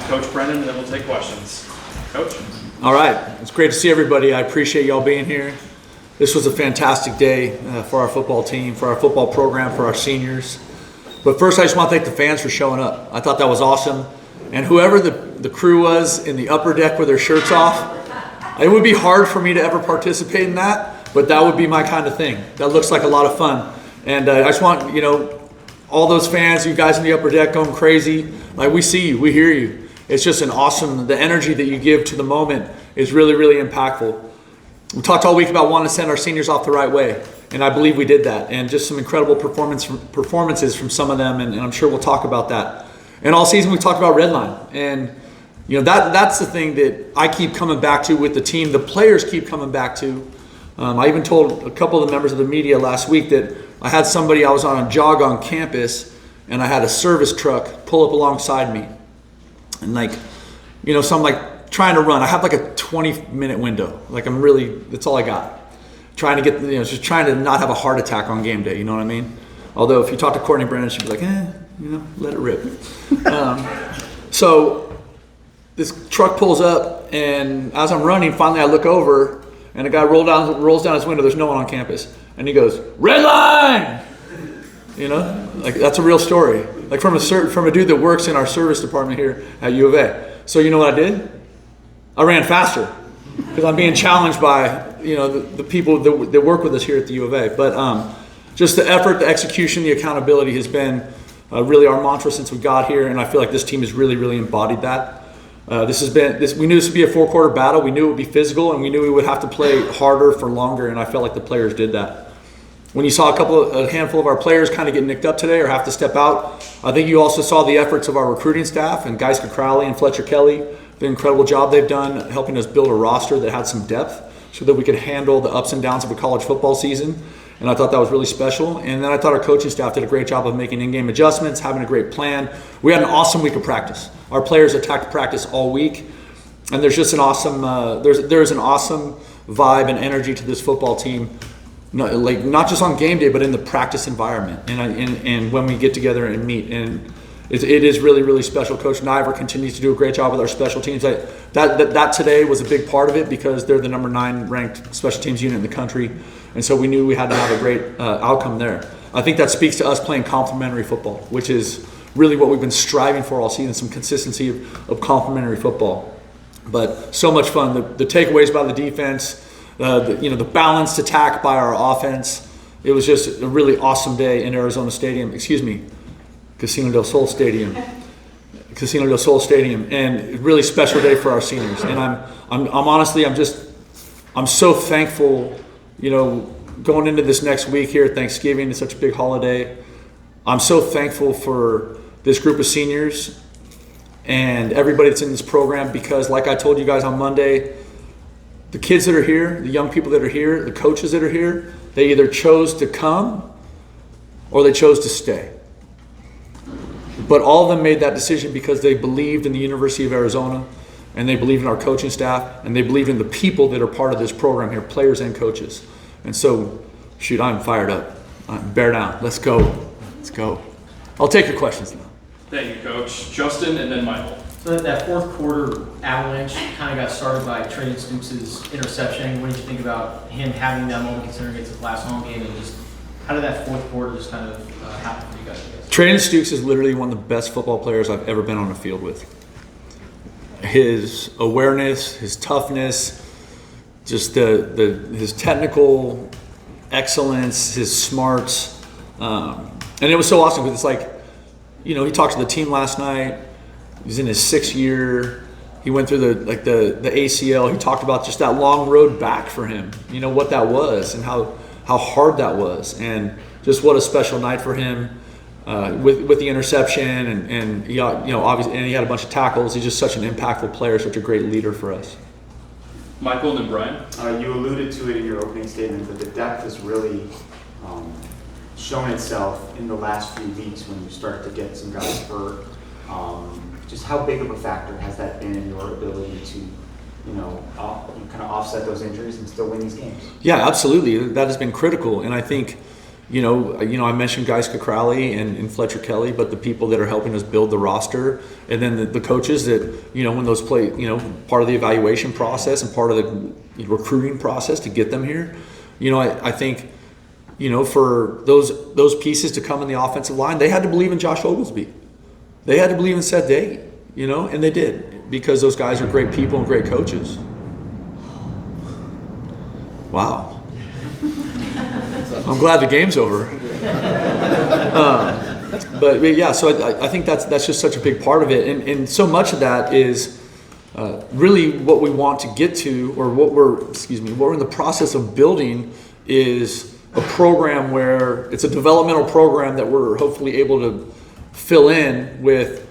Coach Brennan, and then we'll take questions. Coach? All right. It's great to see everybody. I appreciate y'all being here. This was a fantastic day for our football team, for our football program, for our seniors. But first, I just want to thank the fans for showing up. I thought that was awesome. And whoever the crew was in the upper deck with their shirts off, it would be hard for me to ever participate in that, but that would be my kind of thing. That looks like a lot of fun. And I just want, all those fans, you guys in the upper deck going crazy, like we see you, we hear you. It's just an awesome, the energy that you give to the moment is really, really impactful. We talked all week about wanting to send our seniors off the right way, and I believe we did that. And just some incredible performances from some of them, and I'm sure we'll talk about that. And all season we talked about red line, and that's the thing that I keep coming back to with the team. The players keep coming back to. I even told a couple of the members of the media last week that I had somebody, I was on a jog on campus, and I had a service truck pull up alongside me. And so I'm like trying to run. I have like a 20-minute window. That's all I got. Trying to get, just trying to not have a heart attack on game day, you know what I mean? Although if you talk to Courtney Brennan, she'd be like, let it rip. So this truck pulls up, and as I'm running, finally I look over, and a guy rolls down his window. There's no one on campus. And he goes, "Red line!" That's a real story. Like from a dude that works in our service department here at U of A. So you know what I did? I ran faster because I'm being challenged by the people that work with us here at the U of A. But just the effort, the execution, the accountability has been really our mantra since we got here, and I feel like this team has really, really embodied that. We knew this would be a 4-quarter battle. We knew it would be physical, and we knew we would have to play harder for longer, and I felt like the players did that. When you saw a handful of our players kind of get nicked up today or have to step out, I think you also saw the efforts of our recruiting staff and Geiska Crowley and Fletcher Kelly, the incredible job they've done helping us build a roster that had some depth so that we could handle the ups and downs of a college football season. And I thought that was really special. And then I thought our coaching staff did a great job of making in-game adjustments, having a great plan. We had an awesome week of practice. Our players attacked practice all week. And there's just an awesome, there's an awesome vibe and energy to this football team. Not just on game day, but in the practice environment, and when we get together and meet, and it is really, really special. Coach Niver continues to do a great job with our special teams. That today was a big part of it because they're the number 9 ranked special teams unit in the country, and so we knew we had to have a great outcome there. I think that speaks to us playing complementary football, which is really what we've been striving for all season, some consistency of complementary football. But so much fun. The takeaways by the defense. The balanced attack by our offense. It was just a really awesome day in Arizona Stadium. Casino del Sol Stadium. And a really special day for our seniors. And I'm so thankful, going into this next week here, Thanksgiving is such a big holiday. I'm so thankful for this group of seniors and everybody that's in this program because, like I told you guys on Monday, the kids that are here, the young people that are here, the coaches that are here, they either chose to come or they chose to stay. But all of them made that decision because they believed in the University of Arizona, and they believed in our coaching staff, and they believed in the people that are part of this program here, players and coaches. And so, I'm fired up. Bear down. Let's go. I'll take your questions now. Thank you, Coach. Justin and then Michael. So that fourth quarter avalanche kind of got started by Traden Stoops' interception. What did you think about him having that moment considering it's his last home game, and just how did that fourth quarter just kind of happen for you guys? Traden Stoops is literally one of the best football players I've ever been on a field with. His awareness, his toughness, just his technical excellence, his smarts, and it was so awesome because it's like, he talked to the team last night. He's in his 6th year. He went through the ACL. He talked about just that long road back for him. What that was and how hard that was, and just what a special night for him with the interception and he obviously, and he had a bunch of tackles. He's just such an impactful player, such a great leader for us. Michael and then Brian. You alluded to it in your opening statement, but the depth has really shown itself in the last few weeks when you start to get some guys hurt. Just how big of a factor has that been in your ability to, kind of offset those injuries and still win these games? Yeah, absolutely. That has been critical, and I think, I mentioned guys Cacrally and Fletcher Kelly, but the people that are helping us build the roster, and then the coaches that, when those play, part of the evaluation process and part of the recruiting process to get them here. I think, for those pieces to come in the offensive line, they had to believe in Josh Oglesby. They had to believe in Seth Day, and they did, because those guys are great people and great coaches. Wow. I'm glad the game's over. But yeah, so I think that's just such a big part of it, and so much of that is really what we want to get to, or what we're in the process of building is a program where it's a developmental program that we're hopefully able to fill in with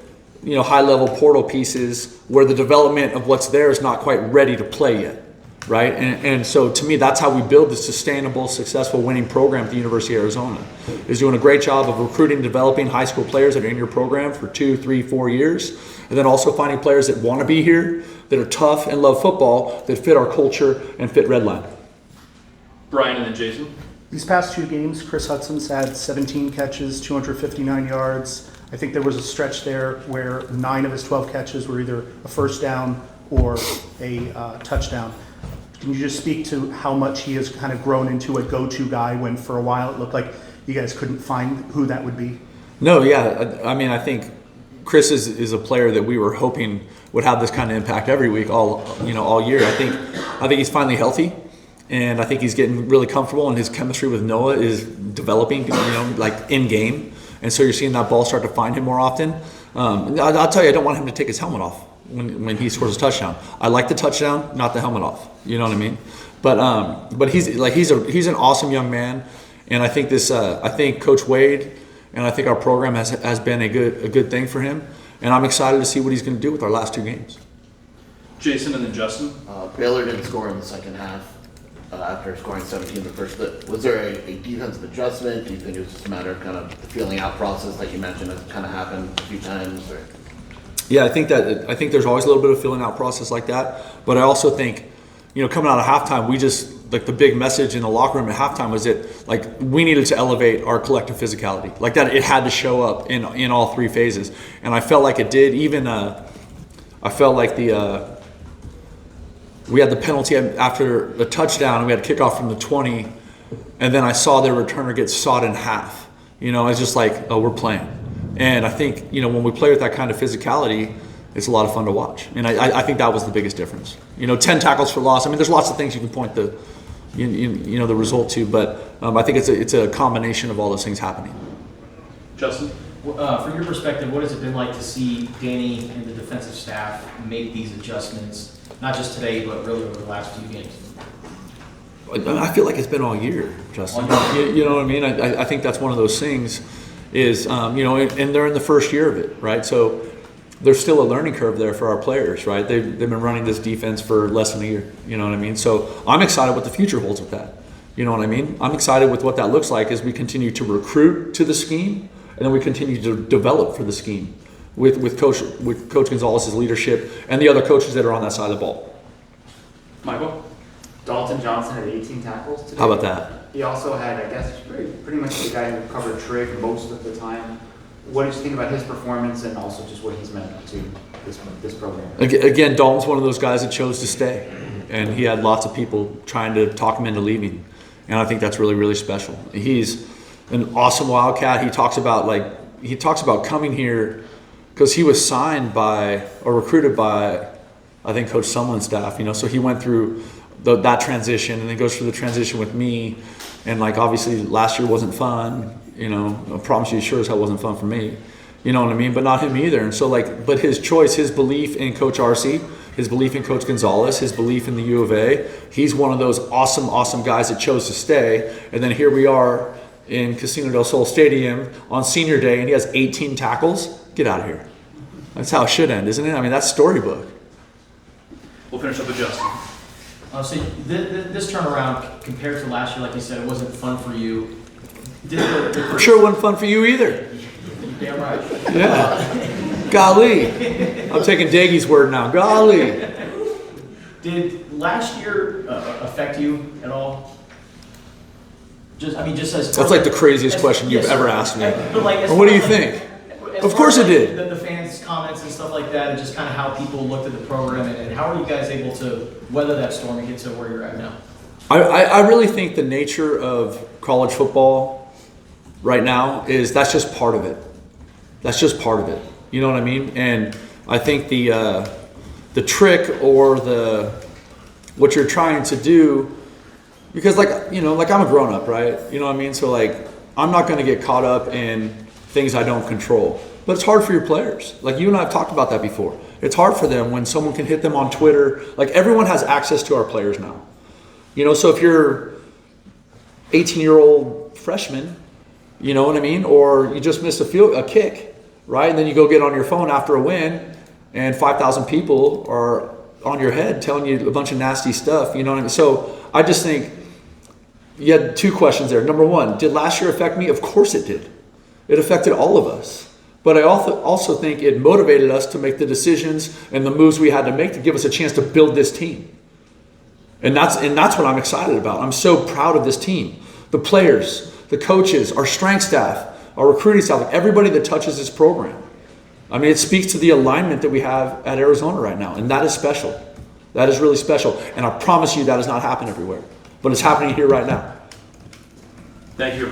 high-level portal pieces where the development of what's there is not quite ready to play yet. Right, and so to me, that's how we build the sustainable, successful, winning program at the University of Arizona. Is doing a great job of recruiting and developing high school players that are in your program for 2, 3, 4 years, and then also finding players that want to be here, that are tough and love football, that fit our culture and fit Redline. Brian and then Jason. These past 2 games, Chris Hudson's had 17 catches, 259 yards. I think there was a stretch there where 9 of his 12 catches were either a first down or a touchdown. Can you just speak to how much he has kind of grown into a go-to guy when for a while it looked like you guys couldn't find who that would be? No, yeah. I mean, I think Chris is a player that we were hoping would have this kind of impact every week, all year. I think he's finally healthy, and I think he's getting really comfortable, and his chemistry with Noah is developing, like in game. And so you're seeing that ball start to find him more often. I'll tell you, I don't want him to take his helmet off when he scores a touchdown. I like the touchdown, not the helmet off. You know what I mean? But he's an awesome young man, and I think I think Coach Wade and I think our program has been a good thing for him, and I'm excited to see what he's going to do with our last 2 games. Jason and then Justin. Baylor didn't score in the second half after scoring 17 in the first. But was there a defensive adjustment? Do you think it was just a matter of kind of the feeling out process, like you mentioned, has kind of happened a few times? Or? Yeah, I think there's always a little bit of filling out process like that, but I also think, coming out of halftime, we just, like, the big message in the locker room at halftime was that, like, we needed to elevate our collective physicality. Like that, it had to show up in all 3 phases. And I felt like it did. Even, I felt like we had the penalty after the touchdown, and we had a kickoff from the 20, and then I saw their returner get sawed in half. It's just like, oh, we're playing. And I think, when we play with that kind of physicality, it's a lot of fun to watch. And I think that was the biggest difference. 10 tackles for loss. I mean, there's lots of things you can point the result to, but I think it's a combination of all those things happening. Justin? From your perspective, what has it been like to see Danny and the defensive staff make these adjustments, not just today, but really over the last few games? I feel like it's been all year, Justin. You know what I mean? I think that's one of those things is, and they're in the first year of it, right? So there's still a learning curve there for our players, right? They've been running this defense for less than a year, you know what I mean? So I'm excited what the future holds with that. You know what I mean? I'm excited with what that looks like as we continue to recruit to the scheme, and then we continue to develop for the scheme with Coach Gonzalez's leadership and the other coaches that are on that side of the ball. Michael? Dalton Johnson had 18 tackles today. How about that? He also had, I guess, pretty much the guy who covered Trig most of the time. What did you think about his performance and also just what he's meant to this program? Again, Dalton's one of those guys that chose to stay, and he had lots of people trying to talk him into leaving, and I think that's really, really special. He's an awesome Wildcat. He talks about coming here because he was signed by or recruited by, I think, Coach Sumlin's staff. So he went through that transition, and then goes through the transition with me, and obviously last year wasn't fun. I promise you, sure as hell wasn't fun for me. You know what I mean? But not him either. And so but his choice, his belief in Coach Arce, his belief in Coach Gonzalez, his belief in the U of A, he's one of those awesome guys that chose to stay. And then here we are in Casino del Sol Stadium on senior day, and he has 18 tackles. Get out of here. That's how it should end, isn't it? I mean, that's storybook. We'll finish up with Justin. So this turnaround compared to last year, like you said, it wasn't fun for you. Sure wasn't fun for you either. Damn right. Yeah. Golly. I'm taking Daggy's word now. Golly. Did last year affect you at all? Just as That's like the craziest question you've yes, ever asked me. But like, as Or what do far you as, think? as Of far course as, it did. The fans' comments and stuff like that, and just kind of how people looked at the program, and how are you guys able to weather that storm and get to where you're at now? I really think the nature of college football right now is that's just part of it. That's just part of it. You know what I mean? And I think the trick or what you're trying to do, because like I'm a grown up, right? You know what I mean? So like I'm not going to get caught up in things I don't control. But it's hard for your players. Like you and I have talked about that before. It's hard for them when someone can hit them on Twitter. Like everyone has access to our players now. So if you're 18-year-old freshman, you know what I mean? Or you just missed a kick, right? And then you go get on your phone after a win and 5,000 people are on your head telling you a bunch of nasty stuff, you know what I mean? So I just think you had two questions there. Number one, did last year affect me? Of course it did. It affected all of us. But I also think it motivated us to make the decisions and the moves we had to make to give us a chance to build this team. And that's what I'm excited about. I'm so proud of this team. The players, the coaches, our strength staff, our recruiting staff, everybody that touches this program. I mean, it speaks to the alignment that we have at Arizona right now. And that is special. That is really special. And I promise you that does not happen everywhere. But it's happening here right now. Thank you, everybody.